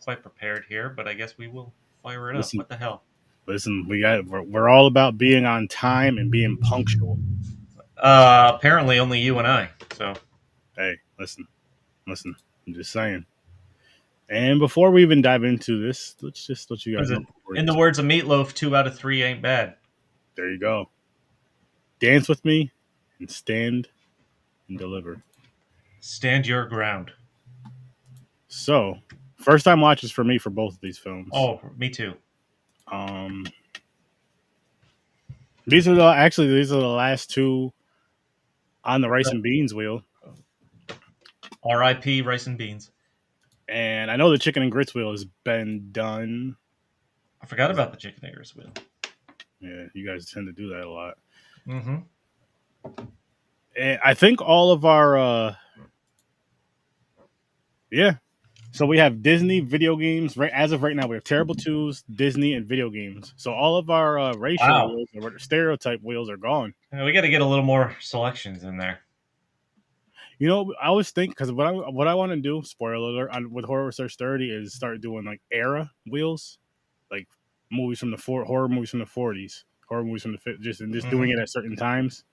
quite prepared here, but I guess we will fire it up. Listen, What the hell? listen, we're all about being on time and being punctual. Apparently only you and I. So Hey, listen. I'm just saying. And before we even dive into this, let's just let you what guys is know. it? In the words of Meatloaf, 2 out of 3 ain't bad. There you go. Dance with me and stand and deliver. Stand your ground. So, first time watches for me for both of these films. Oh, me too. Um, these are the last two on the rice and beans wheel. R.I.P. Rice and Beans. And I know the chicken and grits wheel has been done. I forgot about the chicken eggers wheel. Yeah, you guys tend to do that a lot. Mm-hmm. And I think all of our yeah. So we have Disney video games. Right as of right now, we have Terrible Twos, Disney, and video games. So all of our racial wheels or stereotype wheels are gone. We got to get a little more selections in there. You know, I always think because what I want to do, spoiler alert, with Horror Search 30 is start doing like era wheels, like movies from the horror movies from the 40s, horror movies from the 50s, just doing it at certain times.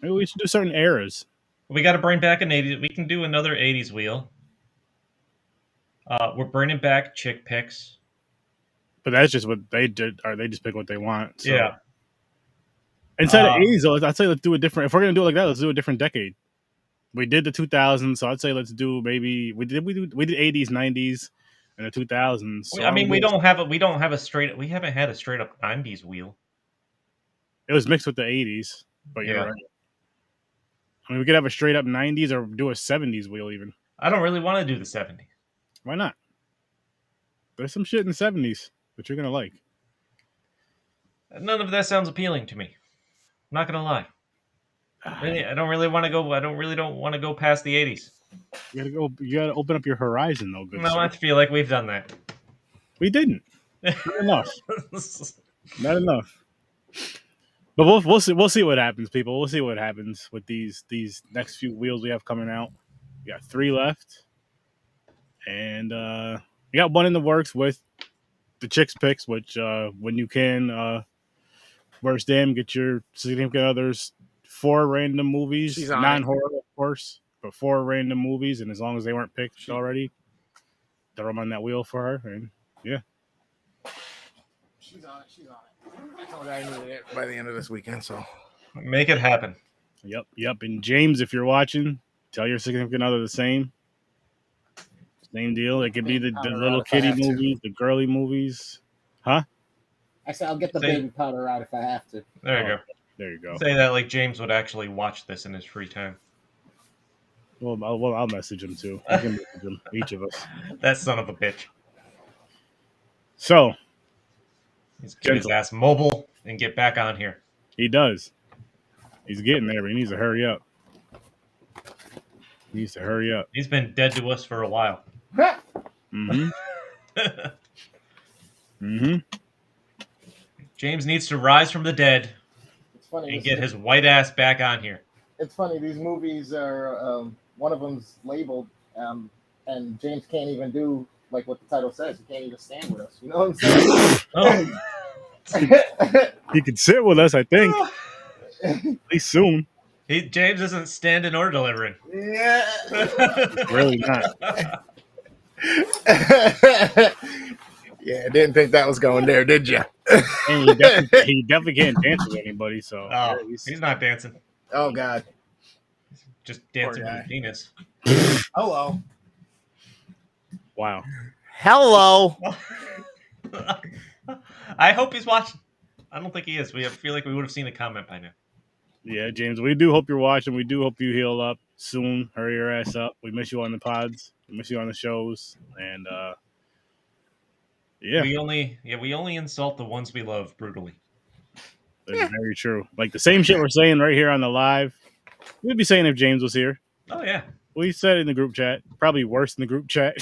Maybe we should do certain eras. We got to bring back an 80s. We can do another 80s wheel. We're bringing back chick picks. But that's just what they did. Or they just pick what they want. So. Yeah. Instead of 80s, though, I'd say let's do a different. If we're gonna do it like that, let's do a different decade. We did the 2000s, so I'd say let's do maybe we did 80s, 90s, and the 2000s. So I mean, we haven't had a straight up 90s wheel. It was mixed with the 80s, but you're right. I mean, we could have a straight up 90s or do a 70s wheel even. I don't really want to do the 70s. Why not? There's some shit in the 70s that you're gonna like. None of that sounds appealing to me. I'm not gonna lie. Really, I don't really want to go. I don't want to go past the 80s. You gotta open up your horizon, though. Good. No, I feel like we've done that. We didn't. Not enough. Not enough. But we'll see what happens, people. We'll see what happens with these next few wheels we have coming out. We got 3 left, and we got one in the works with the chicks picks, which when you can, worst damn, get your significant others 4 random movies, non-horror, of course, but 4 random movies, and as long as they weren't picked already, throw them on that wheel for her, and yeah. She's on it. I told her I needed it by the end of this weekend, so make it happen. Yep. And James, if you're watching, tell your significant other the same deal. It could be the little kitty movies, the girly movies, huh? I said I'll get the baby powder out if I have to. There you go. Say that like James would actually watch this in his free time. Well, I'll message him too. We can message him, each of us. That son of a bitch. So he's get his ass mobile and get back on here. He does. He's getting there, but he needs to hurry up. He's been dead to us for a while. Mm-hmm. Mm-hmm. James needs to rise from the dead and get his white ass back on here. It's funny. These movies are one of them's labeled, and James can't even do like what the title says. He can't even stand with us. You know what I'm saying? He can sit with us, I think. At least soon. James isn't standing or delivering. Yeah. Really not. Yeah, didn't think that was going there, did you? And he definitely can't dance with anybody, so he's not dancing. Oh God. He's just dancing with his penis. Hello. Wow. Hello. I hope he's watching. I don't think he is. I feel like we would have seen a comment by now. Yeah, James, we do hope you're watching. We do hope you heal up soon. Hurry your ass up. We miss you on the pods. We miss you on the shows. And yeah. We only insult the ones we love brutally. That's very true. Like the same shit we're saying right here on the live, we'd be saying if James was here. Oh yeah. We said it in the group chat. Probably worse in the group chat.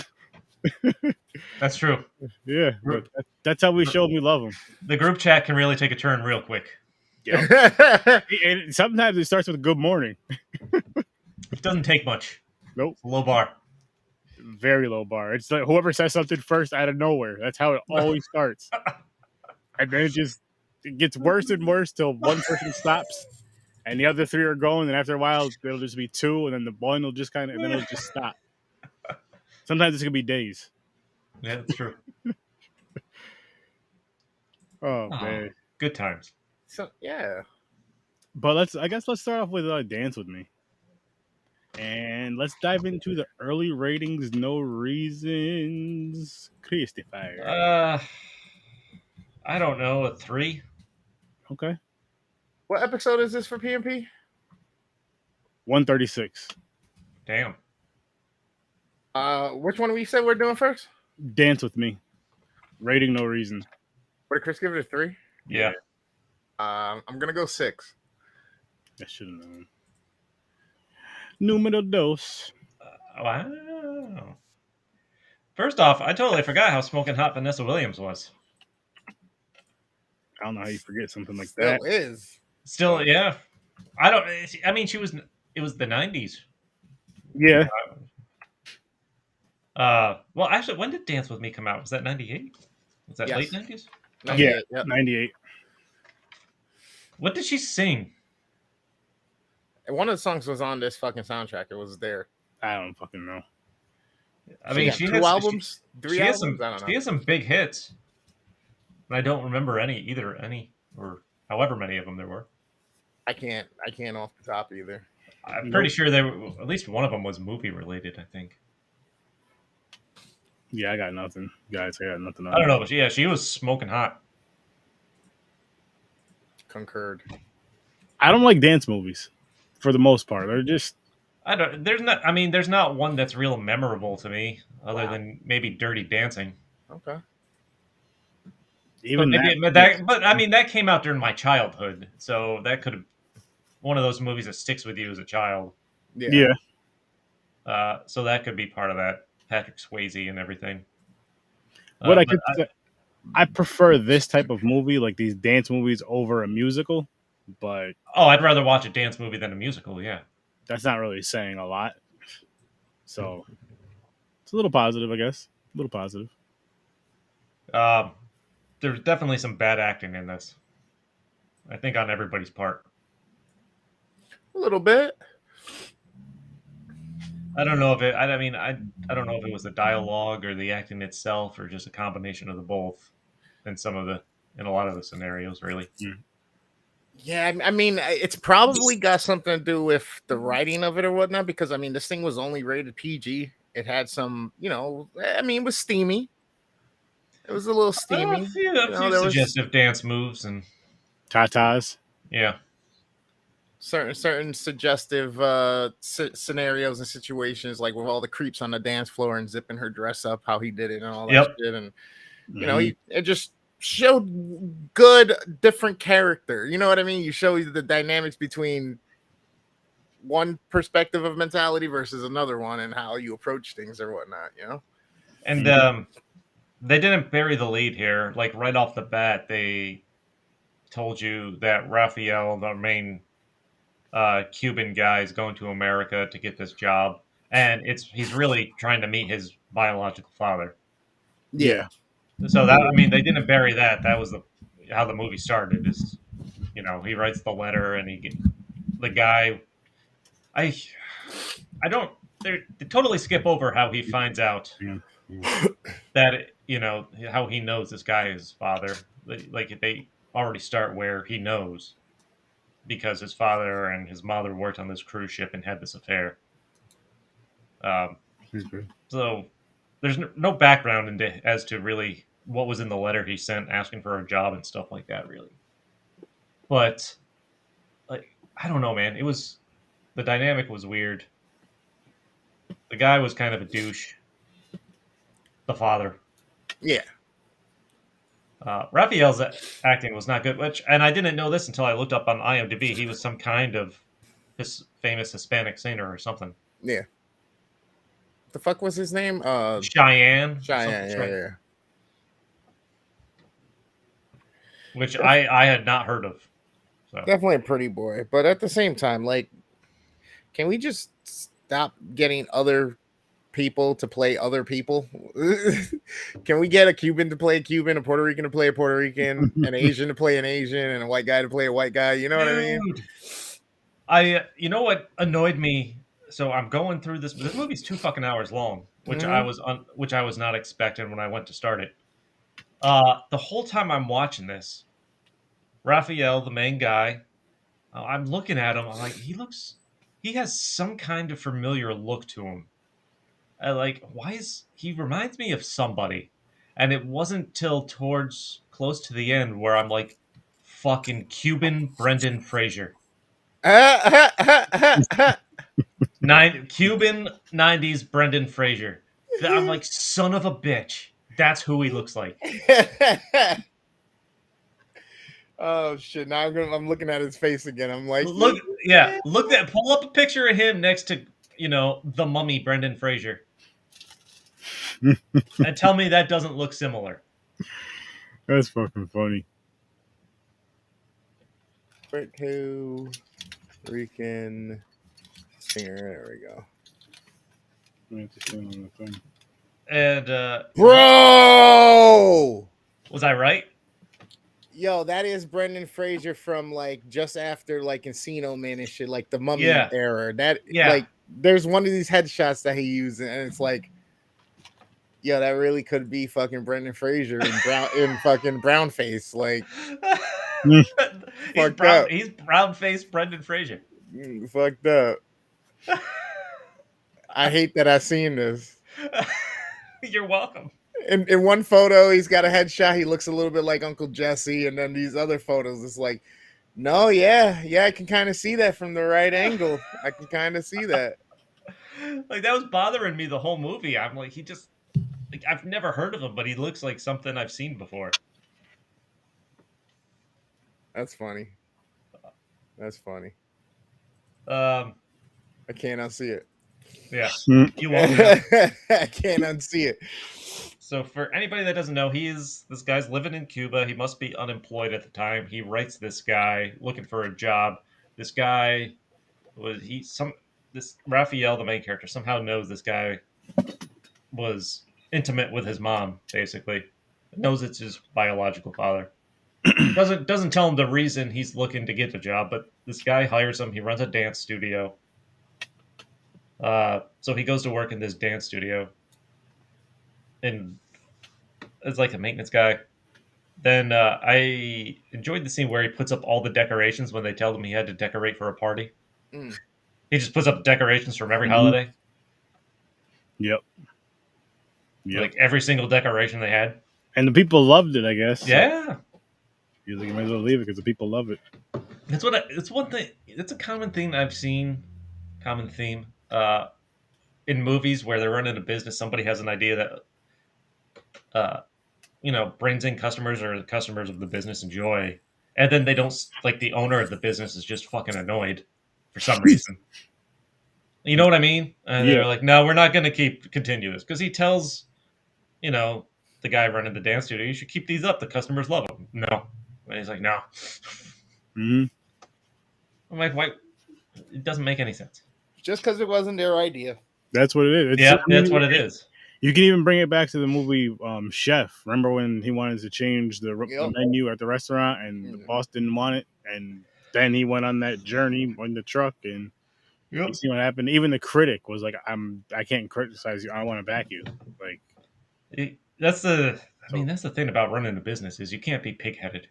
That's true. Yeah, but that's how we show we love him. The group chat can really take a turn real quick. Yeah. Sometimes it starts with a good morning. It doesn't take much. Nope. It's a low bar. very low bar. It's like whoever says something first out of nowhere. That's how it always starts, and then it gets worse and worse till one person stops, and the other three are going. And after a while, it'll just be two, and then the one will just and then it'll just stop. Sometimes it's gonna be days. Yeah, that's true. Oh man, good times. So yeah. But I guess let's start off with Dance With Me. And let's dive into the early ratings. No reasons. Christopher. I don't know, a 3. Okay. What episode is this for PMP? 136. Damn. Which one we said we're doing first? Dance With Me. Rating No Reason. What did Chris give it a 3? Yeah. I'm gonna go 6. I should have known. Numero dos. Wow. First off, I totally forgot how smoking hot Vanessa Williams was. I don't know how you forget something like Still that. is. Still, yeah. I mean, it was the 90s. Yeah. Well, actually, when did Dance With Me come out? Was that 98? Was that late 90s? Yeah, 98. What did she sing? One of the songs was on this fucking soundtrack. It was there. I don't fucking know. I mean, she has has 2 albums, 3 albums. I don't know. She has some big hits, and I don't remember any or however many of them there were. I can't off the top either. I'm pretty sure at least one of them was movie related. I think. Yeah, I got nothing, guys. I got nothing. I don't know, but yeah, she was smoking hot. Concurred. I don't like dance movies, for the most part. They're just. There's not one that's real memorable to me, other than maybe Dirty Dancing. Okay. Even but I mean, that came out during my childhood, so that could have one of those movies that sticks with you as a child. Yeah. So that could be part of that. Patrick Swayze and everything. I prefer this type of movie, like these dance movies, over a musical. But I'd rather watch a dance movie than a musical. Yeah, that's not really saying a lot. So it's a little positive, I guess. A little positive. There's definitely some bad acting in this. I think on everybody's part. A little bit. I don't know if it. I don't know if it was the dialogue or the acting itself, or just a combination of the both. In a lot of the scenarios, really. Yeah, I mean, it's probably got something to do with the writing of it or whatnot. Because I mean, this thing was only rated PG. It had some, it was steamy. It was a little steamy. A few suggestive dance moves and tatas. Yeah. Certain suggestive scenarios and situations, like with all the creeps on the dance floor and zipping her dress up, how he did it and all that shit, and it just showed good different character. You know what I mean? You show the dynamics between one perspective of mentality versus another one, and how you approach things or whatnot. And they didn't bury the lead here. Like right off the bat, they told you that Raphael, the main Cuban guy, is going to America to get this job, and he's really trying to meet his biological father. Yeah. So they didn't bury that. That was how the movie started. Is he writes the letter and the guy. They totally skip over how he finds out that how he knows this guy is his father. Like they already start where he knows. Because his father and his mother worked on this cruise ship and had this affair. So there's no background as to really what was in the letter he sent asking for a job and stuff like that, really. But I don't know, man. The dynamic was weird. The guy was kind of a douche. The father. Yeah. Raphael's acting was not good, and I didn't know this until I looked up on IMDb. He was some kind of famous Hispanic singer or something. Yeah. The fuck was his name? Cheyenne. Yeah. Which I had not heard of. So. Definitely a pretty boy, but at the same time, can we just stop getting other people to play other people? Can we get a Cuban to play a Cuban, a Puerto Rican to play a Puerto Rican, an Asian to play an Asian, and a white guy to play a white guy? You know what I mean? You know what annoyed me? So I'm going through this. This movie's 2 fucking hours long, which which I was not expecting when I went to start it. The whole time I'm watching this, Raphael, the main guy, I'm looking at him. I'm like, he has some kind of familiar look to him. He reminds me of somebody, and it wasn't till towards close to the end where I'm like, fucking Cuban Brendan Fraser. Cuban 90s Brendan Fraser. I'm like, son of a bitch. That's who he looks like. Oh shit! Now I'm looking at his face again. I'm like, pull up a picture of him next to the mummy Brendan Fraser, and tell me that doesn't look similar. That's fucking funny. Puerto Rican singer. There we go. And bro, was I right? Yo, that is Brendan Fraser from like just after like Encino Man and shit, like the Mummy era. Like there's one of these headshots that he used, and it's like, yo, that really could be fucking Brendan Fraser in fucking brown face, like. He's brown faced Brendan Fraser. Fucked up. I hate that I've seen this. You're welcome. In one photo, he's got a headshot. He looks a little bit like Uncle Jesse, and then these other photos, it's like, no, yeah, I can kind of see that from the right angle. I can kind of see that. Like that was bothering me the whole movie. I'm like, I've never heard of him, but he looks like something I've seen before. That's funny. That's funny. I can't unsee it. Yeah, you won't. I can't unsee it. So for anybody that doesn't know, this guy's living in Cuba. He must be unemployed at the time. He writes this guy looking for a job. This guy this Raphael, the main character, somehow knows this guy was intimate with his mom, basically. Knows it's his biological father. Doesn't tell him the reason he's looking to get the job, but this guy hires him. He runs a dance studio. So he goes to work in this dance studio, and as like a maintenance guy. Then I enjoyed the scene where he puts up all the decorations when they tell him he had to decorate for a party. He just puts up decorations from every holiday. Yep. Like every single decoration they had. And the people loved it, I guess. Yeah. You're like, you might as well leave it because the people love it. It's one thing. It's a common thing I've seen. Common theme. In movies where they're running a business, somebody has an idea that, brings in customers or the customers of the business enjoy, and then they don't, like the owner of the business is just fucking annoyed for some reason. You know what I mean? And they're like, no, we're not going to continue this, because he tells, the guy running the dance studio, you should keep these up. The customers love them. No. And he's like, no. I'm like, why? It doesn't make any sense. Just because it wasn't their idea. That's what it is. That's what it is. You can even bring it back to the movie Chef. Remember when he wanted to change the menu at the restaurant and the boss didn't want it? And then he went on that journey in the truck and you see what happened. Even the critic was like, I can't criticize you. I want to back you. Like that's the thing about running a business is you can't be pig-headed.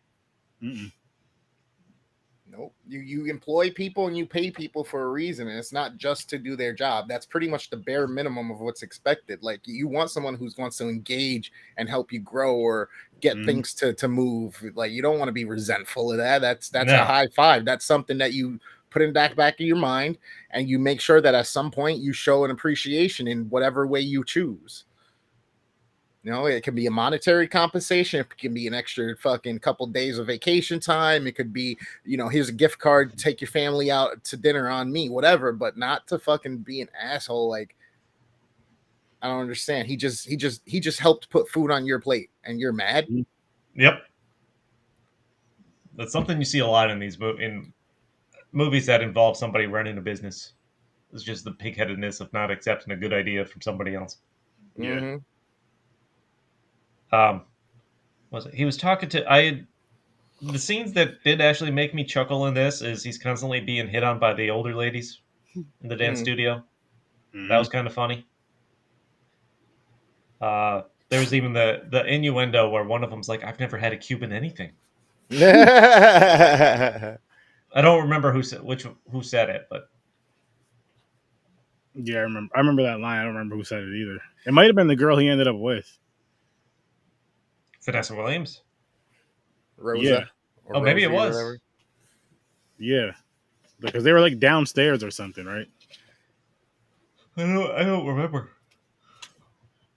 Nope. You employ people and you pay people for a reason, and it's not just to do their job. That's pretty much the bare minimum of what's expected. Like you want someone who wants to engage and help you grow or get things to move. Like you don't want to be resentful of that. That's a high five. That's something that you put in back of your mind, and you make sure that at some point you show an appreciation in whatever way you choose. It can be a monetary compensation. It can be an extra fucking couple days of vacation time. It could be, here's a gift card, take your family out to dinner on me, whatever, but not to fucking be an asshole. Like, I don't understand. He just helped put food on your plate and you're mad. Yep. That's something you see a lot in these movies that involve somebody running a business. It's just the pigheadedness of not accepting a good idea from somebody else. Yeah. Was it? He was talking to the scenes that did actually make me chuckle in this is he's constantly being hit on by the older ladies in the dance studio. That was kind of funny. There was even the innuendo where one of them's like, "I've never had a Cuban anything." I don't remember who said it, but Yeah, I remember that line. I don't remember who said it either. It might have been the girl he ended up with. Vanessa Williams. Rosa. Yeah. Oh, maybe it Rosie or was. whatever. Yeah. Because they were like downstairs or something, right? I don't remember.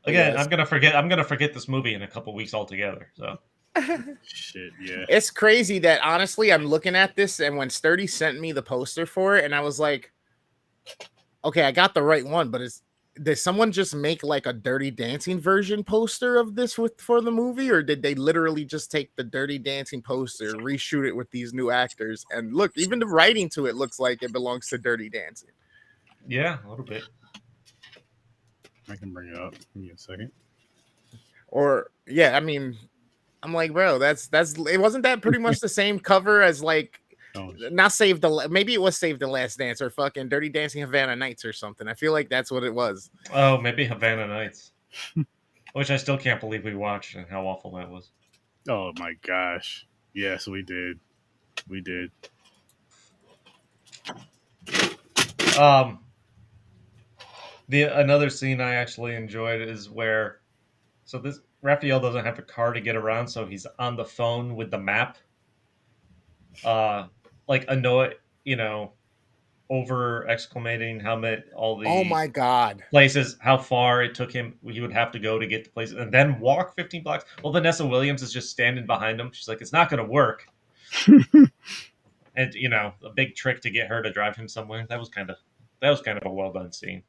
Again, Yes. I'm gonna forget this movie in a couple weeks altogether. So Shit, yeah. It's crazy that honestly, I'm looking at this, and when Sturdy sent me the poster for it, and I was like, okay, I got the right one, but did someone just make like a Dirty Dancing version poster of this for the movie, or did they literally just take the Dirty Dancing poster, reshoot it with these new actors? And look, even the writing to it looks like it belongs to Dirty Dancing. yeah, a little bit. I can bring it up. Give me a second. Or yeah, I mean, I'm like, bro, that's it. Wasn't that pretty much the same cover as like not maybe it was Save the Last Dance or fucking Dirty Dancing Havana Nights or something. I feel like that's what it was. Oh, maybe Havana Nights, which I still can't believe we watched and how awful that was. Oh my gosh. Yes, we did. We did. Another scene I actually enjoyed is where this Raphael doesn't have a car to get around, so he's on the phone with the map. Like annoy, over exclamating how many all the Oh my god places, how far it took him, he would have to go to get to places, and then walk 15 blocks. Well, Vanessa Williams is just standing behind him. She's like, it's not going to work. And a big trick to get her to drive him somewhere. That was kind of a well done scene.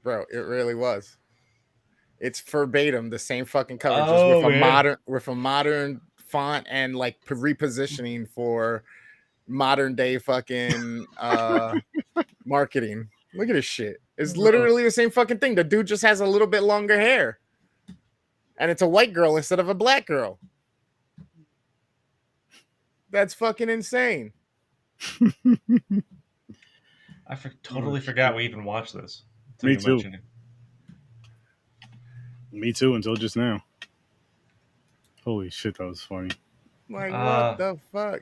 bro, it really was. It's verbatim the same fucking cover, just Oh, with a modern font and like repositioning for modern day fucking marketing. Look at this shit. It's literally the same fucking thing. The dude just has a little bit longer hair, and it's a white girl instead of a black girl. That's fucking insane. I totally forgot we even watched this. Me too. Me too, until just now. Holy shit, that was funny. Like, what the fuck?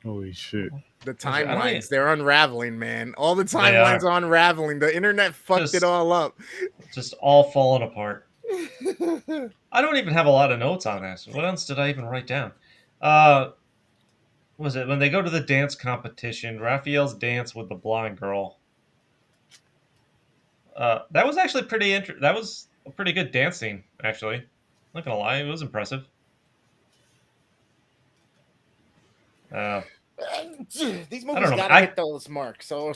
Holy shit. The timelines, they're unraveling, man. All the timelines are unraveling. The internet fucked it all up. Just all falling apart. I don't even have a lot of notes on this. What else did I even write down? Was it when they go to the dance competition, Raphael's dance with the blonde girl? That was actually pretty interesting. That was a pretty good dance scene, actually. Not gonna lie, it was impressive. These movies gotta hit those marks, so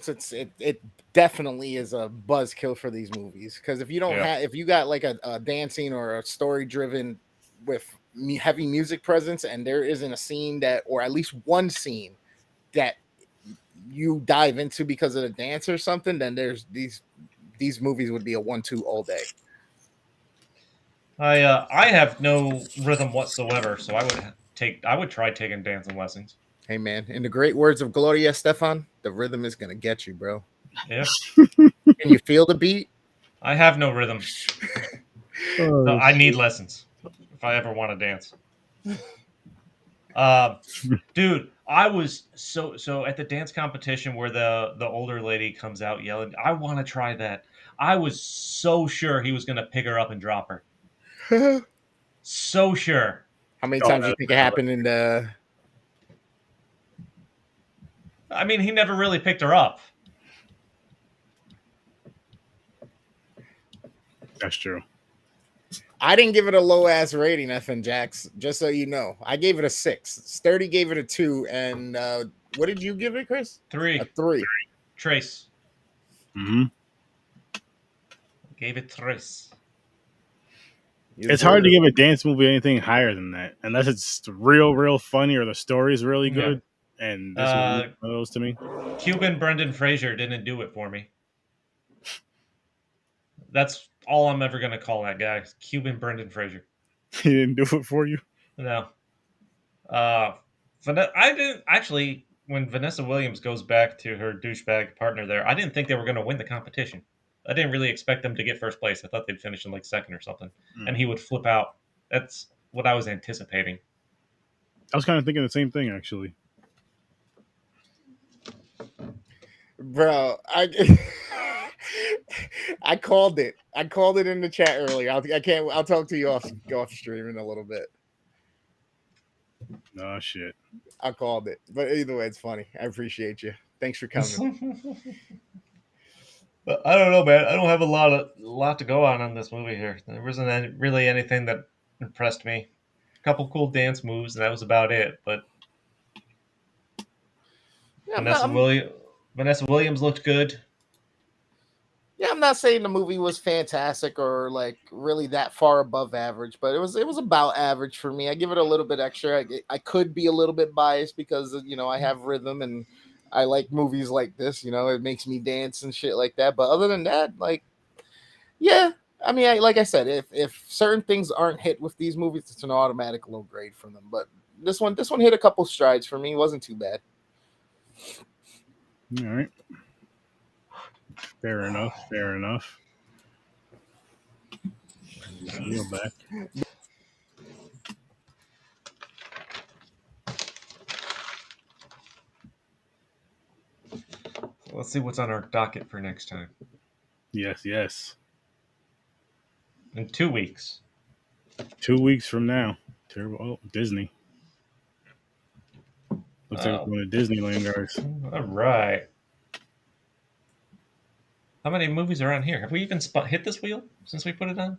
it definitely is a buzzkill for these movies. Because if you don't if you got like a dancing or a story driven with heavy music presence, and there isn't a scene or at least one scene that you dive into because of the dance or something, then there's these movies would be a 1-2 all day. I have no rhythm whatsoever, so I would try taking dancing lessons. Hey man, in the great words of Gloria Estefan, the rhythm is gonna get you, bro. Yeah. Can you feel the beat? I have no rhythm. So I need lessons if I ever want to dance. Dude, I was so at the dance competition where the older lady comes out yelling, I want to try that. I was so sure he was gonna pick her up and drop her. So sure. How many times do you think it happened in the? I mean, he never really picked her up. That's true. I didn't give it a low ass rating, FN Jax, just so you know. I gave it a 6. Sturdy gave it a 2. And what did you give it, Chris? 3. A 3. Trace. Mm-hmm. Gave it 3. It's hard to give a dance movie anything higher than that, unless it's real funny or the story's really good. And this was one of those to me. Cuban Brendan Fraser didn't do it for me. That's all I'm ever gonna call that guy. Cuban Brendan Fraser. He didn't do it for you. No. I didn't actually. When Vanessa Williams goes back to her douchebag partner there, I didn't think they were going to win the competition. I didn't really expect them to get first place. I thought they'd finish in like second or something, and he would flip out. That's what I was anticipating. I was kind of thinking the same thing, actually. Bro, I called it. I called it in the chat earlier. I'll talk to you off stream in a little bit. Oh shit. I called it. But either way, it's funny. I appreciate you. Thanks for coming. I don't know, man. I don't have a lot to go on this movie here. There wasn't really anything that impressed me. A couple cool dance moves, and that was about it. But yeah, Vanessa Williams looked good. Yeah, I'm not saying the movie was fantastic or like really that far above average, but it was about average for me. I give it a little bit extra. I could be a little bit biased because I have rhythm and I like movies like this. It makes me dance and shit like that. But other than that, like, yeah, I mean, like I said, if certain things aren't hit with these movies, it's an automatic low grade for them. But this one hit a couple strides for me. It wasn't too bad. All right. Fair enough. Wheel back. Let's see what's on our docket for next time. Yes. In 2 weeks. 2 weeks from now. Terrible. Oh, Disney. Looks like we're going to Disneyland, guys. All right. How many movies are on here? Have we even hit this wheel since we put it on?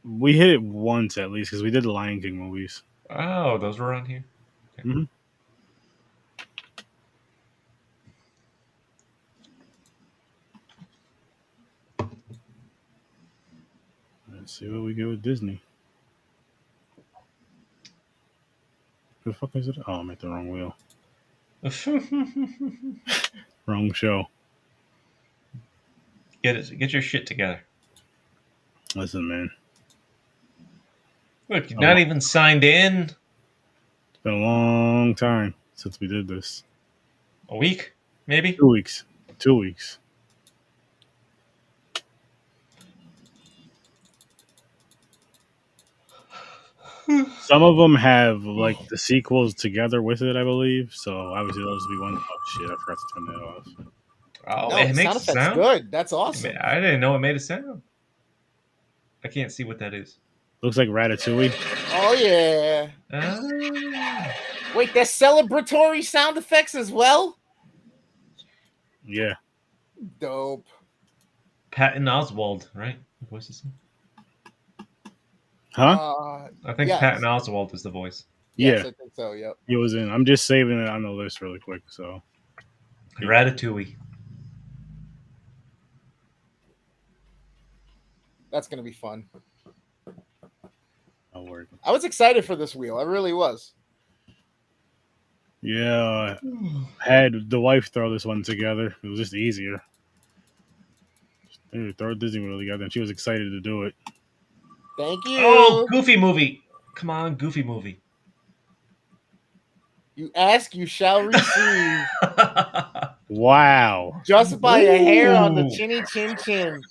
We hit it once at least because we did the Lion King movies. Oh, those were on here? Okay. Mm-hmm. Let's see what we get with Disney. The fuck is it? Oh, I'm at the wrong wheel. Wrong show. Get your shit together. Listen, man. Look, you're not even signed in. It's been a long time since we did this. A week, maybe? 2 weeks. 2 weeks. Some of them have like the sequels together with it, I believe. So obviously those will be one. Oh shit! I forgot to turn that off. Oh, no, it makes a sound. Good. That's awesome. I didn't know it made a sound. I can't see what that is. Looks like Ratatouille. Oh yeah. Wait, there's celebratory sound effects as well. Yeah. Dope. Patton Oswalt, right? The voice is. Huh? I think yes. Patton Oswalt is the voice. Yes, I think so. Yep. He was in. I'm just saving it on the list really quick. So. Ratatouille. That's gonna be fun. I'll work. I was excited for this wheel. I really was. Yeah, I had the wife throw this one together. It was just easier. Throw a Disney wheel together, and she was excited to do it. Thank you. Oh, Goofy movie. Come on, Goofy movie. You ask, you shall receive. Wow. Just by a hair on the chinny chin chin.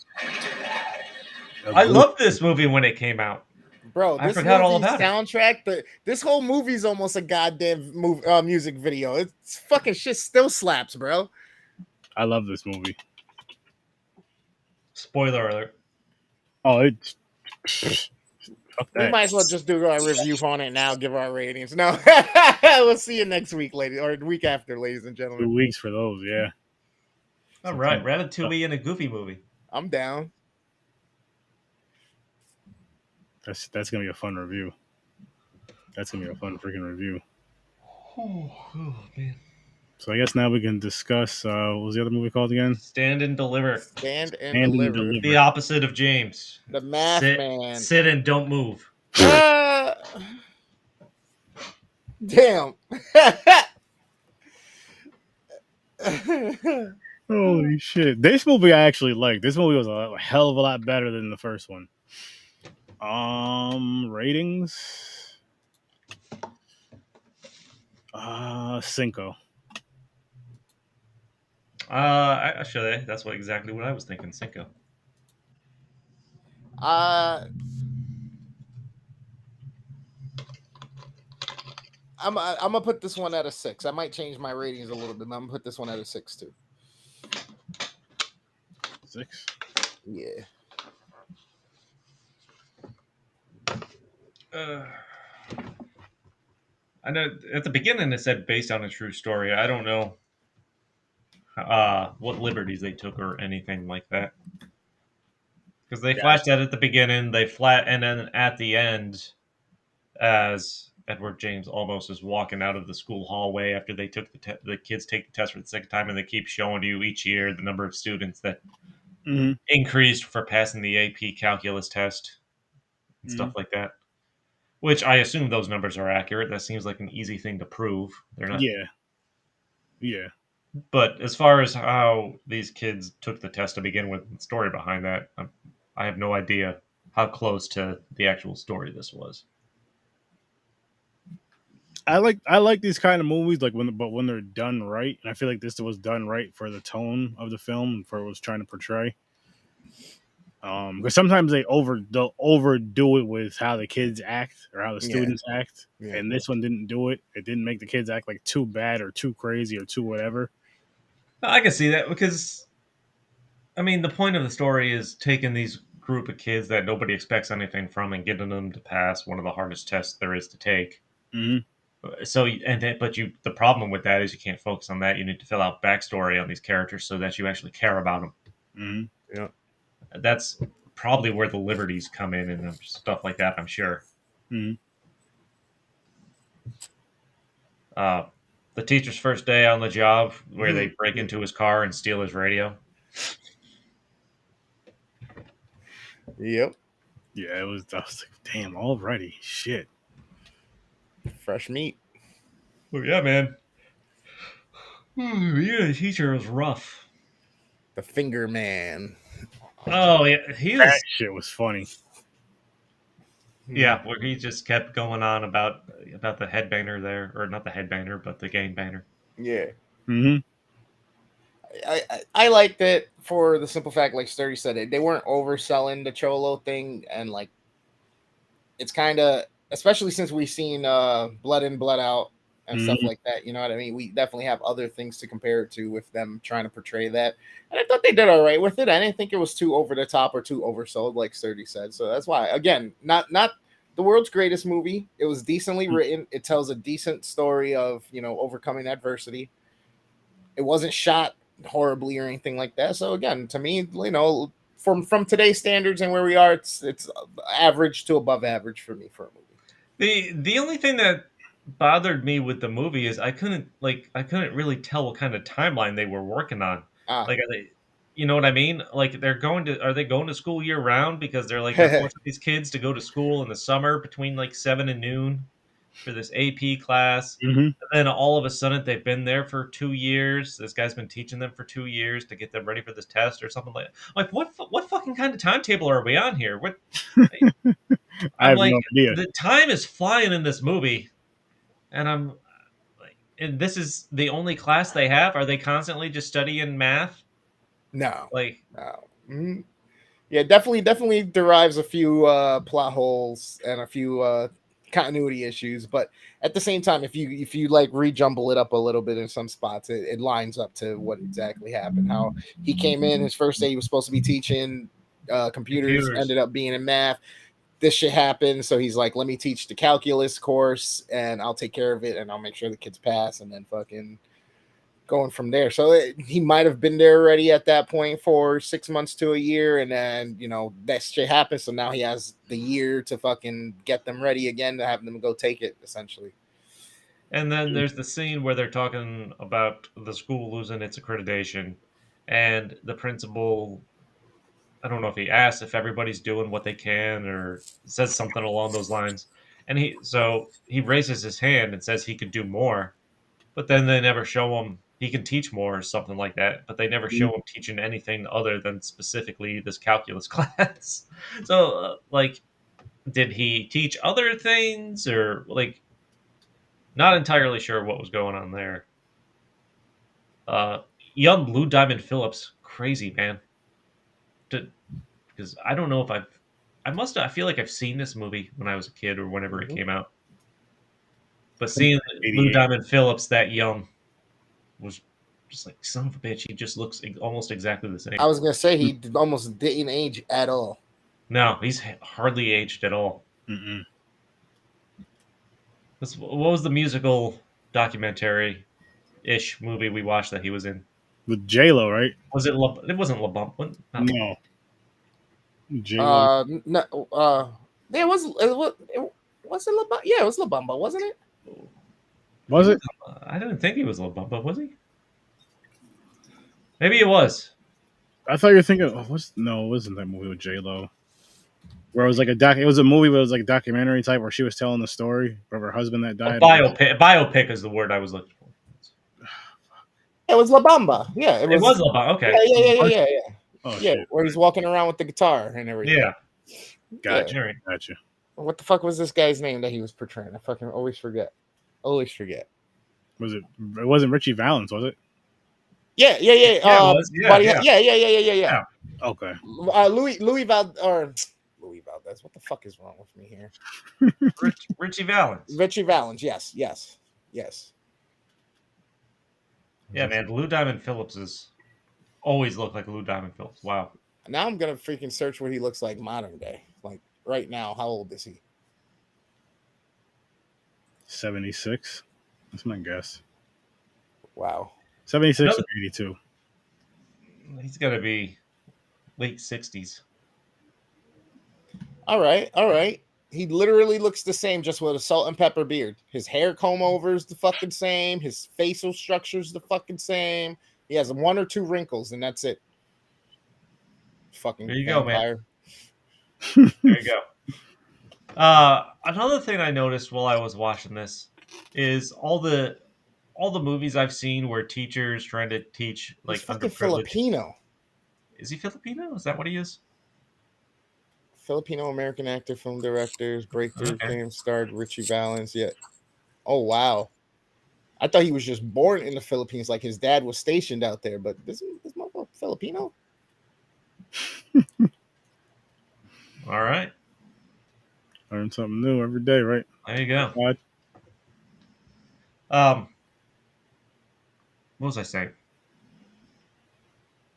I loved this movie when it came out. Bro, I forgot all about soundtrack, it. This whole movie's almost a goddamn music video. It's fucking shit still slaps, bro. I love this movie. Spoiler alert. Oh, it's... We might as well just do a review on it now, give our ratings. No, we'll see you next week, ladies, or the week after, ladies and gentlemen. 2 weeks for those, yeah. All right, Ratatouille in a Goofy movie. I'm down. That's gonna be a fun review. That's gonna be a fun freaking review. Oh man. So I guess now we can discuss. What was the other movie called again? Stand and Deliver. Stand and Stand and Deliver. Deliver. The opposite of James. The Math Man. Sit and don't move. Damn. Holy shit! This movie I actually liked. This movie was a hell of a lot better than the first one. Ratings. Cinco. Actually, that's exactly what I was thinking. Cinco. I'm gonna put this one at a 6. I might change my ratings a little bit, but I'm gonna put this one at a 6 too. 6. Yeah. I know at the beginning it said based on a true story. I don't know what liberties they took or anything like that. Because they flashed that at the beginning, and then at the end, as Edward James almost is walking out of the school hallway after they took the kids take the test for the second time, and they keep showing you each year the number of students that increased for passing the AP calculus test and stuff like that. Which I assume those numbers are accurate. That seems like an easy thing to prove. They're not. Yeah. But as far as how these kids took the test to begin with, the story behind that, I have no idea how close to the actual story this was. I like these kind of movies, like when they're done right, and I feel like this was done right for the tone of the film and for what it was trying to portray. Because sometimes they'll overdo it with how the kids act or how the students act, and this one didn't do it. It didn't make the kids act like too bad or too crazy or too whatever. I can see that because, I mean, the point of the story is taking these group of kids that nobody expects anything from and getting them to pass one of the hardest tests there is to take. So, the problem with that is you can't focus on that. You need to fill out backstory on these characters so that you actually care about them. Yeah. That's probably where the liberties come in and stuff like that, I'm sure. The teacher's first day on the job, where they break into his car and steal his radio. Yep. Yeah, I was like, damn, already. Shit. Fresh meat. Oh, yeah, man. The teacher was rough. The Finger Man. Oh, yeah. That shit was funny. Yeah, where he just kept going on about the headbanger there, or not the headbanger, but the gangbanger. Yeah. I liked it for the simple fact, like Sturdy said, they weren't overselling the Cholo thing, and like it's kind of, especially since we've seen Blood In, Blood Out and stuff like that. You know what I mean? We definitely have other things to compare it to with them trying to portray that, and I thought they did all right with it. I didn't think it was too over the top or too oversold, like Sturdy said. So that's why, again, not the world's greatest movie. It was decently written. It tells a decent story of, you know, overcoming adversity. It wasn't shot horribly or anything like that. So again, to me, you know, from today's standards and where we are, it's average to above average for me for a movie. The only thing that bothered me with the movie is I couldn't really tell what kind of timeline they were working on. Like, are they, you know what I mean? Like, are they going to school year round because they're forcing these kids to go to school in the summer between like 7 and noon for this AP class. And then all of a sudden they've been there for 2 years. This guy's been teaching them for 2 years to get them ready for this test or something like that. Like, what fucking kind of timetable are we on here? What? I have no idea. The time is flying in this movie, and I'm like, and this is the only class they have. Are they constantly just studying math? No. No. Yeah, definitely derives a few plot holes and a few continuity issues, but at the same time, if you like rejumble it up a little bit in some spots, it lines up to what exactly happened. How he came in his first day, he was supposed to be teaching computers, ended up being in math. This shit happened, so he's like, let me teach the calculus course and I'll take care of it and I'll make sure the kids pass, and then fucking going from there. So he might have been there already at that point for 6 months to a year, and then, you know, that shit happens, so now he has the year to fucking get them ready again to have them go take it, essentially. And then there's the scene where they're talking about the school losing its accreditation, and the principal, I don't know if he asks if everybody's doing what they can or says something along those lines. And he raises his hand and says he could do more, but then they never show him he can teach more or something like that, but they never show him teaching anything other than specifically this calculus class. So, like, did he teach other things or like not entirely sure what was going on there. Young Lou Diamond Phillips, crazy man. Because I don't know if I feel like I've seen this movie when I was a kid or whenever it came out. But seeing Lou 88. Diamond Phillips that young was just like, son of a bitch. He just looks almost exactly the same. I was gonna say he almost didn't age at all. No, he's hardly aged at all. Mm-mm. What was the musical documentary-ish movie we watched that he was in? With J-Lo, right? Was it? It wasn't La Bamba. No. J-Lo. No. There was. Was it La Bamba? Yeah, it was La Bamba, wasn't it? Was it? I didn't think he was La Bamba. Was he? Maybe it was. I thought you were thinking. No, it wasn't that movie with J-Lo. Where it was like it was a movie where it was like a documentary type where she was telling the story of her husband that died. Biopic is the word I was looking for. It was La Bamba. Yeah, it was La Bamba. Okay. Yeah. Oh, yeah, shit. where he's walking around with the guitar and everything. Yeah. Gotcha. Yeah. Gotcha. What the fuck was this guy's name that he was portraying? I fucking always forget. Always forget. Was it? It wasn't Richie Valens, was it? Yeah. It was. Yeah. Okay. Louis Valdez. What the fuck is wrong with me here? Richie Valens. Richie Valens. Yes. Yeah, man. Lou Diamond Phillips is always looked like Lou Diamond Phillips. Wow. Now I'm gonna freaking search what he looks like modern day. Like right now, how old is he? 76. That's my guess. Wow. 76 or 82. He's got to be late 60s. All right. He literally looks the same, just with a salt and pepper beard. His hair comb over is the fucking same. His facial structure is the fucking same. He has one or two wrinkles, and that's it. Fucking there you vampire. Go, man. There you go. Another thing I noticed while I was watching this is all the movies I've seen where teachers trying to teach like He's fucking underprivileged. Filipino. Is he Filipino? Is that what he is? Filipino American actor, film director, breakthrough fame, starred Richie Valens. Yeah. Oh wow. I thought he was just born in the Philippines, like his dad was stationed out there. But this motherfucker Filipino. All right. Learn something new every day, right? There you go. What was I saying?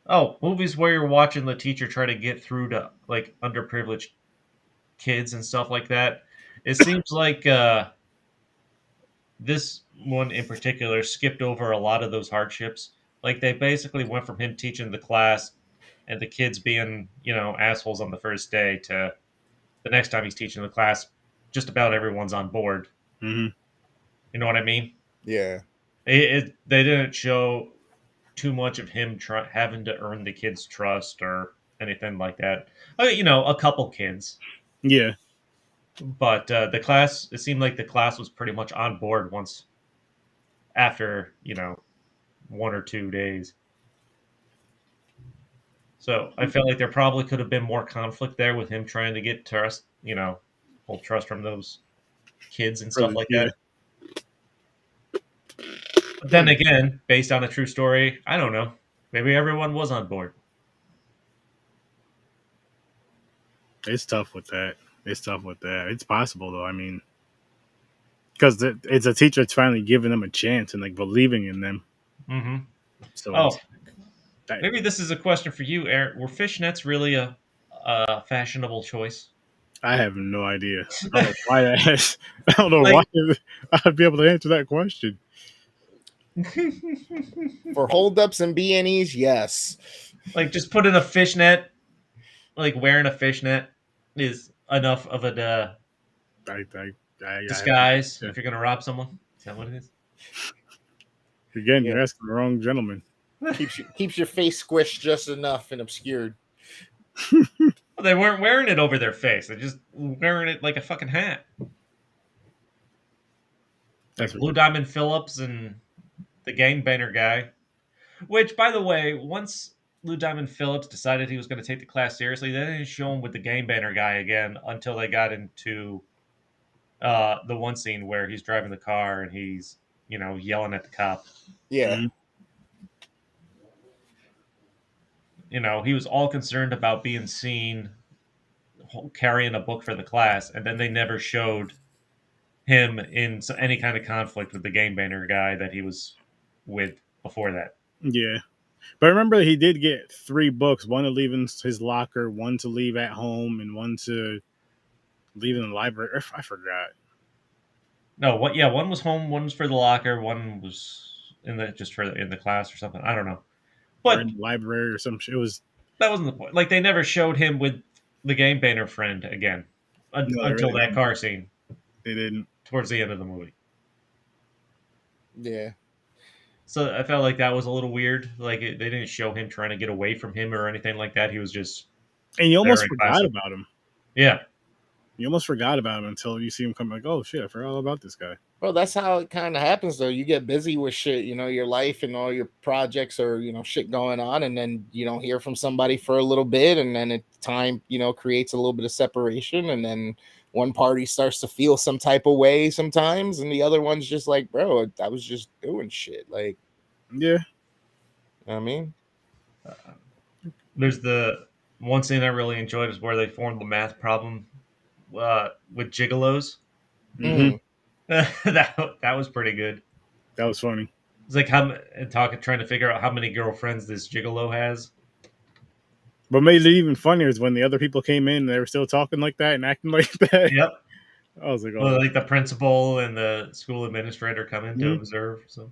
Oh, movies where you're watching the teacher try to get through to like underprivileged kids and stuff like that. It seems like this one in particular skipped over a lot of those hardships. Like they basically went from him teaching the class and the kids being, assholes on the first day to the next time he's teaching the class, just about everyone's on board. Mm-hmm. You know what I mean? Yeah. They didn't show too much of him having to earn the kids' trust or anything like that. A couple kids. Yeah. But the class, it seemed like the class was pretty much on board once after, 1 or 2 days. So I felt like there probably could have been more conflict there with him trying to get trust, full trust from those kids and stuff like that. But then again, based on a true story, I don't know. Maybe everyone was on board. It's tough with that. It's possible, though. I mean, because it's a teacher that's finally giving them a chance and like believing in them. Mm-hmm. So maybe this is a question for you, Eric. Were fishnets really a fashionable choice? I have no idea. I don't know why that is. I don't know why I'd be able to answer that question. For holdups and B&Es, yes. Like just put in a fishnet, like wearing a fishnet is enough of a disguise if you're gonna rob someone. that what it is? Again, you're asking the wrong gentleman. Keeps your face squished just enough and obscured. Well, they weren't wearing it over their face. They're just wearing it like a fucking hat. That's Like Blue Diamond Phillips and the Gangbanger guy. Which, by the way, once Blue Diamond Phillips decided he was going to take the class seriously, they didn't show him with the Gangbanger guy again until they got into the one scene where he's driving the car and he's, yelling at the cop. Yeah. Mhm. He was all concerned about being seen carrying a book for the class, and then they never showed him in any kind of conflict with the Gangbanger guy that he was with before that. Yeah. But remember, he did get 3 books: one to leave in his locker, one to leave at home, and one to leave in the library. I forgot. No, one was home, one was for the locker, one was in the class or something. I don't know, Or but in the library or some shit. It was. that wasn't the point. Like they never showed him with the Gangbanger friend again No, until really that didn't. car scene They didn't. towards the end of the movie. Yeah. So I felt like that was a little weird. Like they didn't show him trying to get away from him or anything like that. He was just And you there almost in forgot class. about him. Yeah. You almost forgot about him until you see him come. Like, oh shit, I forgot all about this guy. Well, that's how it kind of happens, though. You get busy with shit, your life and all your projects or, shit going on. And then you don't hear from somebody for a little bit. And then time, creates a little bit of separation. And then one party starts to feel some type of way sometimes. And the other one's just like, bro, I was just doing shit. Like, Yeah. you know what I mean? There's the one scene I really enjoyed is where they formed the math problem with gigolos. Mm-hmm. that was pretty good. That was funny. It's like trying to figure out how many girlfriends this gigolo has. What made it even funnier is when the other people came in and they were still talking like that and acting like that. Yep. I was like, oh. Well, like the principal and the school administrator come in to observe. So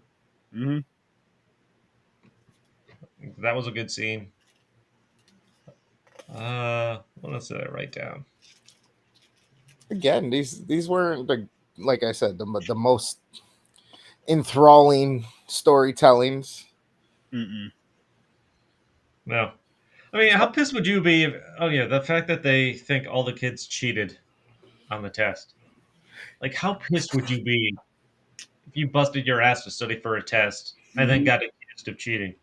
that was a good scene. What else did I write down? Again, these weren't like I said, the most enthralling storytellings. Mm-mm. No. I mean, how pissed would you be the fact that they think all the kids cheated on the test. Like, how pissed would you be if you busted your ass to study for a test and then got accused of cheating?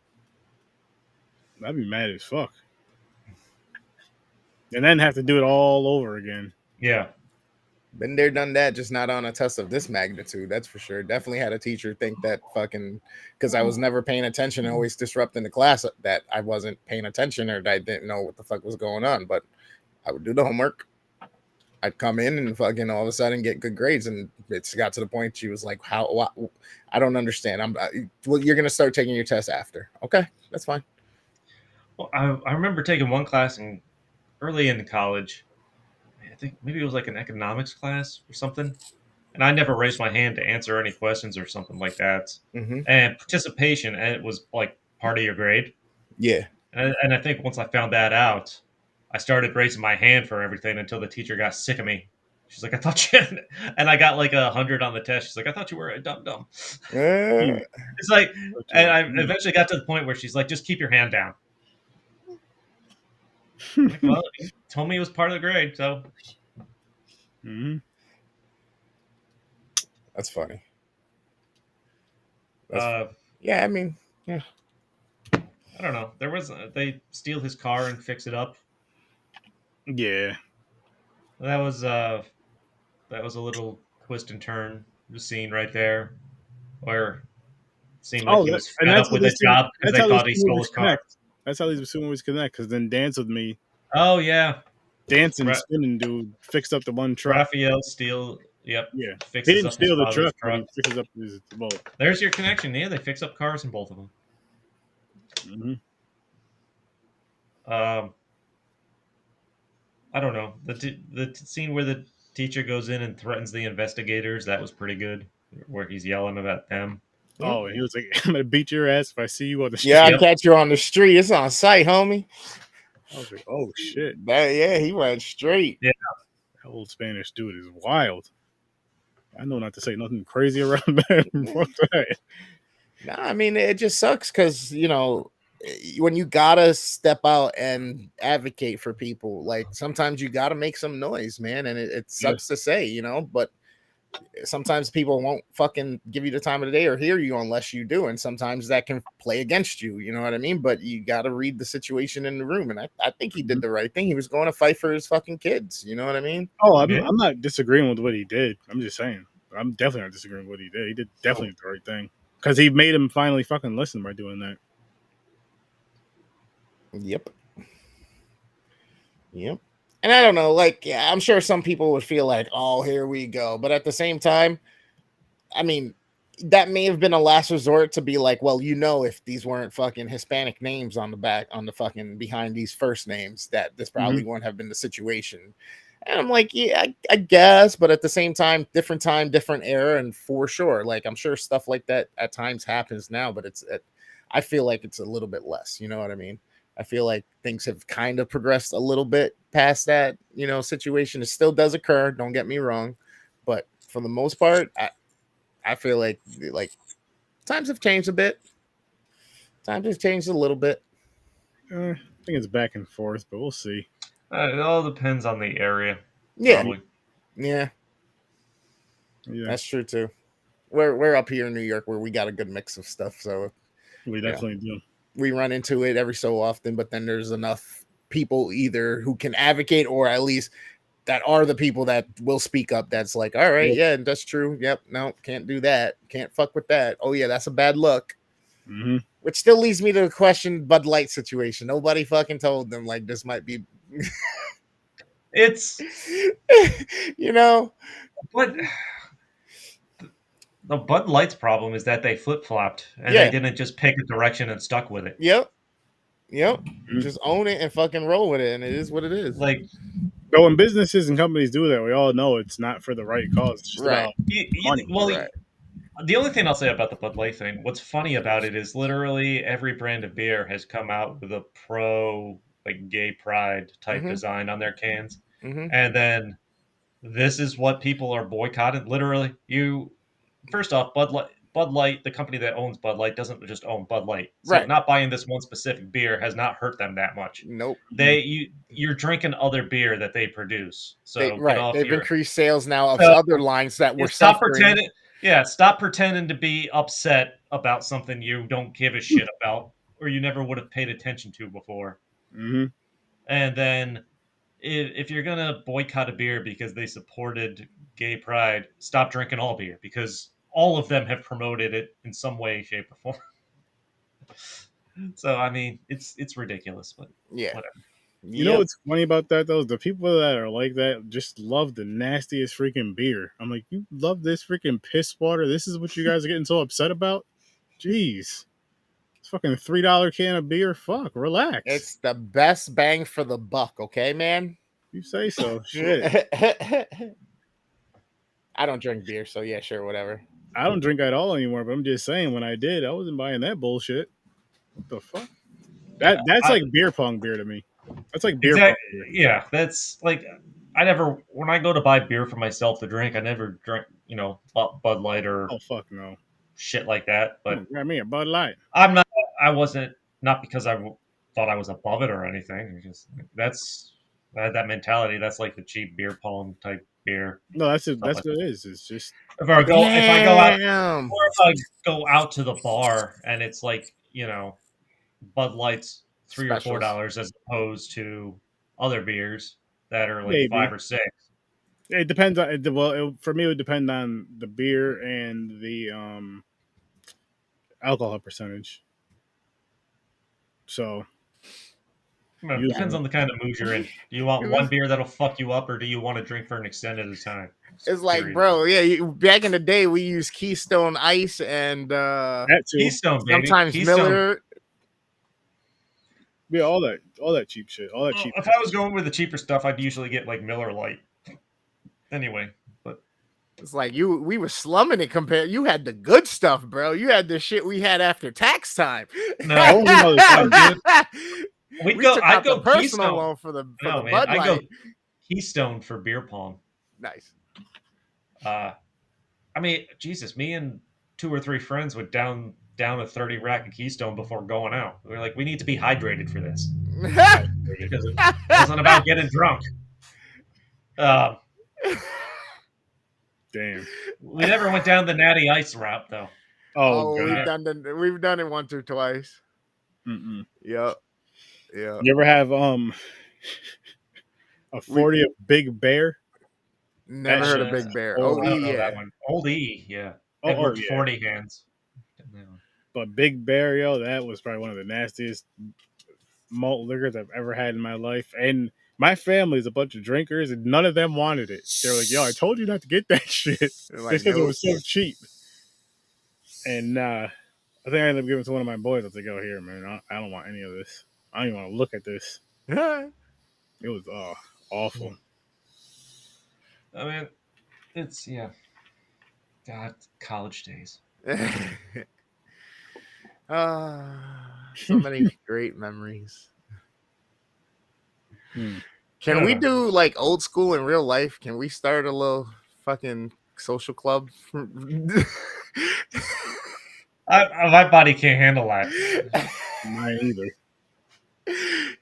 I'd be mad as fuck. And then have to do it all over again. Yeah. Been there, done that, just not on a test of this magnitude. That's for sure. Definitely had a teacher think that fucking because I was never paying attention and always disrupting the class that I wasn't paying attention or that I didn't know what the fuck was going on. But I would do the homework. I'd come in and fucking all of a sudden get good grades. And it's got to the point she was like, what? I don't understand. Well, you're going to start taking your test after. Okay, that's fine. Well, I remember taking one class early in college. I think maybe it was like an economics class or something. And I never raised my hand to answer any questions or something like that. Mm-hmm. And participation, and it was like part of your grade. Yeah. And I think once I found that out, I started raising my hand for everything until the teacher got sick of me. She's like, I thought you, and I got like 100 on the test. She's like, I thought you were a dumb. It's like, and I eventually got to the point where she's like, just keep your hand down. Like, well, he told me it was part of the grade, so. That's funny. Yeah, I mean, yeah. I don't know. There was they steal his car and fix it up. Yeah. That was a little twist and turn scene right there, where it seemed like he was fed up with his job because they thought he stole his car. That's how these two movies connect. Because then Dance With Me. Oh yeah, dancing spinning dude fixed up the one truck. Raphael Steele. Yep. Yeah. Fixes He didn't up steal his the truck, truck. but he fixes up his boat. There's your connection. Yeah, they fix up cars in both of them. I don't know. The scene where the teacher goes in and threatens the investigators, that was pretty good. Where he's yelling about them. Oh, and he was like, I'm going to beat your ass if I see you on the street. Yeah, I catch you on the street. It's on site, homie. I was like, oh, shit. Yeah, he went straight. Yeah. That old Spanish dude is wild. I know not to say nothing crazy around that. Fuck that. No, I mean it just sucks because when you gotta step out and advocate for people, like sometimes you gotta make some noise, man. And it sucks to say, but sometimes people won't fucking give you the time of the day or hear you unless you do. And sometimes that can play against you, you know what I mean? But you gotta read the situation in the room. And I think he did the right thing. He was going to fight for his fucking kids, you know what I mean? Oh, I'm not disagreeing with what he did. I'm just saying. I'm definitely not disagreeing with what he did. He did definitely the right thing. Because he made him finally fucking listen by doing that. Yep. And I don't know, like, yeah, I'm sure some people would feel like, oh, here we go. But at the same time, I mean, that may have been a last resort to be like, well, if these weren't fucking Hispanic names on the back, on the fucking behind these first names, that this probably wouldn't have been the situation. And I'm like, yeah, I guess. But at the same time, different era. And for sure, like, I'm sure stuff like that at times happens now, but I feel like it's a little bit less. You know what I mean? I feel like things have kind of progressed a little bit past that, situation. It still does occur. Don't get me wrong. But for the most part, I feel like times have changed a bit. Times have changed a little bit. I think it's back and forth, but we'll see. It all depends on the area. Yeah. Probably. Yeah. That's true too. We're up here in New York where we got a good mix of stuff, so we definitely do. We run into it every so often, but then there's enough people either who can advocate or at least that are the people that will speak up. That's like, all right, yeah, that's true. Yep, no, can't do that. Can't fuck with that. Oh yeah, that's a bad look. Mm-hmm. Which still leads me to the question Bud Light situation. Nobody fucking told them like this might be. It's But the Bud Light's problem is that they flip-flopped and they didn't just pick a direction and stuck with it. Yep. Just own it and fucking roll with it, and it is what it is. Like, but when businesses and companies do that, we all know it's not for the right cause. It's just about money. The only thing I'll say about the Bud Light thing, what's funny about it is literally every brand of beer has come out with a gay pride type design on their cans. And then this is what people are boycotting. Literally, first off, Bud Light, the company that owns Bud Light, doesn't just own Bud Light. So not buying this one specific beer has not hurt them that much. Nope. You're drinking other beer that they produce. So they've increased sales now of other lines that were suffering. Stop pretending to be upset about something you don't give a shit about or you never would have paid attention to before. Mm-hmm. And then if you're going to boycott a beer because they supported gay pride, stop drinking all beer because all of them have promoted it in some way, shape, or form. So, I mean, it's ridiculous, but whatever. You know what's funny about that, though? The people that are like that just love the nastiest freaking beer. I'm like, you love this freaking piss water? This is what you guys are getting so upset about? Jeez. It's fucking $3 can of beer. Fuck, relax. It's the best bang for the buck, okay, man? You say so. Shit. I don't drink beer, so yeah, sure, whatever. I don't drink at all anymore, but I'm just saying, when I did, I wasn't buying that bullshit. What the fuck? That's like beer pong beer to me. That's like beer pong beer. Yeah, that's like, when I go to buy beer for myself to drink, I never drink, Bud Light or fuck no, shit like that. But I mean, a Bud Light. I wasn't, not because I thought I was above it or anything. Just I had that mentality. That's like the cheap beer pong type beer. No, that's what it is. It's just if I go out to the bar and it's like, Bud Light's $3 or $4 as opposed to other beers that are like $5 or $6. It depends on for me. It would depend on the beer and the alcohol percentage. So it depends on the kind of mood you're in. Do you want one beer that'll fuck you up, or do you want to drink for an extended time? It's like, bro, back in the day, we used Keystone Ice and Keystone, baby. Sometimes Miller. Yeah, all that cheap shit. All that cheap. If I was going with the cheaper stuff, I'd usually get like Miller Lite. Anyway, but it's like we were slumming it compared. You had the good stuff, bro. You had the shit we had after tax time. No, I'd go personal Keystone. loan for the Bud Light. I go Keystone for beer pong. Nice. I mean, Jesus, me and 2 or 3 friends would down a 30 rack of Keystone before going out. We were like, we need to be hydrated for this because it wasn't about getting drunk. Damn. We never went down the natty ice route though. Oh, we've God. done it once or twice. Mm-mm. Yep. Yeah. You ever have a 40 of Big Bear? Never That heard shit of is Big Bear. horrible. I don't OE, know that yeah. one. Old E, yeah. Oh, Edward's yeah. 40 hands. But Big Bear, yo, that was probably one of the nastiest malt liquors I've ever had in my life. And my family's a bunch of drinkers, and none of them wanted it. They're like, yo, I told you not to get that shit. They're They like, said it nope. was so cheap. And I think I ended up giving it to one of my boys. I was like, "Go here, man. I don't want any of this. I don't even want to look at this." It was awful. I mean, it's God, college days. So many great memories. Can we Yeah. do like old school in real life? Can we start a little fucking social club? My body can't handle that. Mine either.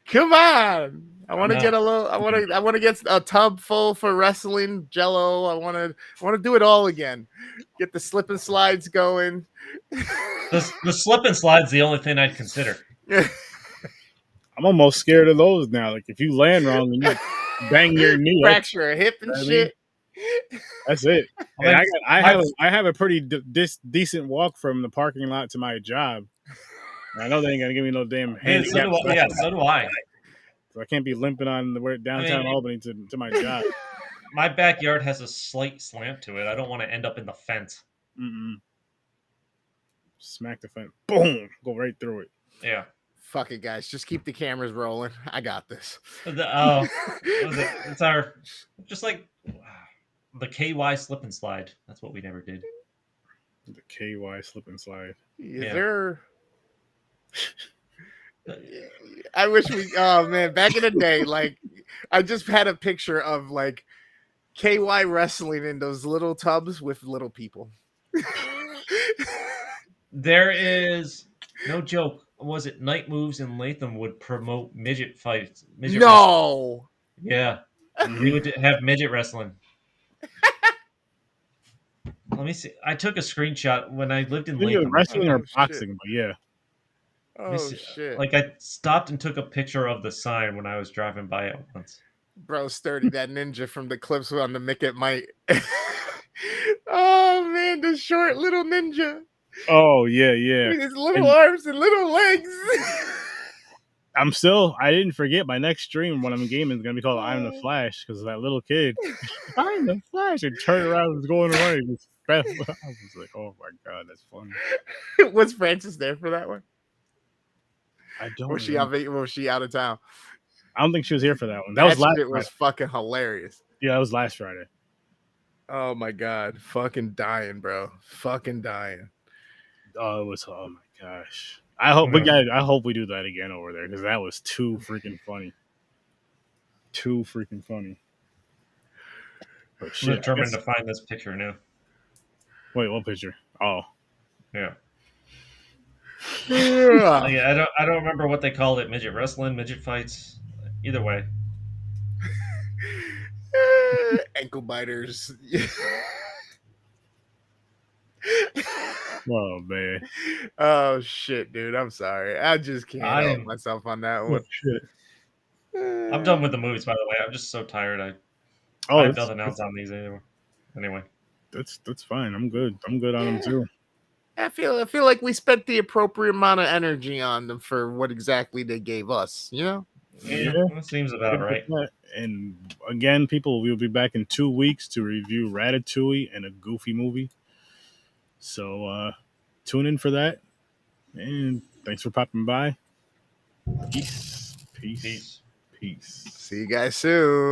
Come on. I want to know. get a little. I want to get a tub full for wrestling, Jello. I want to do it all again. Get the slip and slides going. The slip and slide's the only thing I'd consider. I'm almost scared of those now. Like if you land wrong and you bang your knee, fracture a hip and shit. That's it. I mean, And I have a pretty decent walk from the parking lot to my job. And I know they ain't gonna give me no damn handicap. So do I. So I can't be limping on the downtown Albany to my job. My backyard has a slight slant to it. I don't want to end up in the fence. Smack the fence. Boom. Go right through it. Yeah. Fuck it, guys. Just keep the cameras rolling. I got this. It's our just like the KY slip and slide. That's what we never did. The KY slip and slide. Is there? I wish we. Oh man, back in the day, like I just had a picture of like KY wrestling in those little tubs with little people. There is no joke. Was it Night Moves in Latham would promote midget fights? No. Wrestling. Yeah. We would have midget wrestling. Let me see. I took a screenshot when I lived in Latham. Wrestling or boxing, but yeah. Oh shit! Like I stopped and took a picture of the sign when I was driving by it once. Bro, Sturdy, that ninja from the clips on the Mick It Might. Oh man, the short little ninja. Oh yeah, yeah. With his little arms and little legs. I didn't forget my next stream when I'm gaming is gonna be called I'm the Flash because that little kid. I'm the Flash and turn around and going away. I was like, oh my god, that's funny. Was Francis there for that one? I don't. Was she out of town? I don't think she was here for that one. That was last. It was fucking hilarious. Yeah, that was last Friday. Oh my god, fucking dying, bro, fucking dying. Oh, it was. Oh my gosh. I hope we do that again over there because that was too freaking funny. Too freaking funny. Oh, shit, I'm determined to find this picture now. Wait, what picture? Oh, yeah. Yeah, I don't remember what they called it. Midget wrestling, midget fights. Either way. Ankle biters. Oh man. Oh shit, dude. I'm sorry. I just can't help myself on that one. Shit. I'm done with the movies, by the way. I'm just so tired. I have nothing else on these anymore. Anyway. That's fine. I'm good. I'm good on them too. I feel like we spent the appropriate amount of energy on them for what exactly they gave us, you know? Yeah, that seems about right. And again, people, we'll be back in 2 weeks to review Ratatouille and a Goofy movie. So tune in for that. And thanks for popping by. Peace. See you guys soon.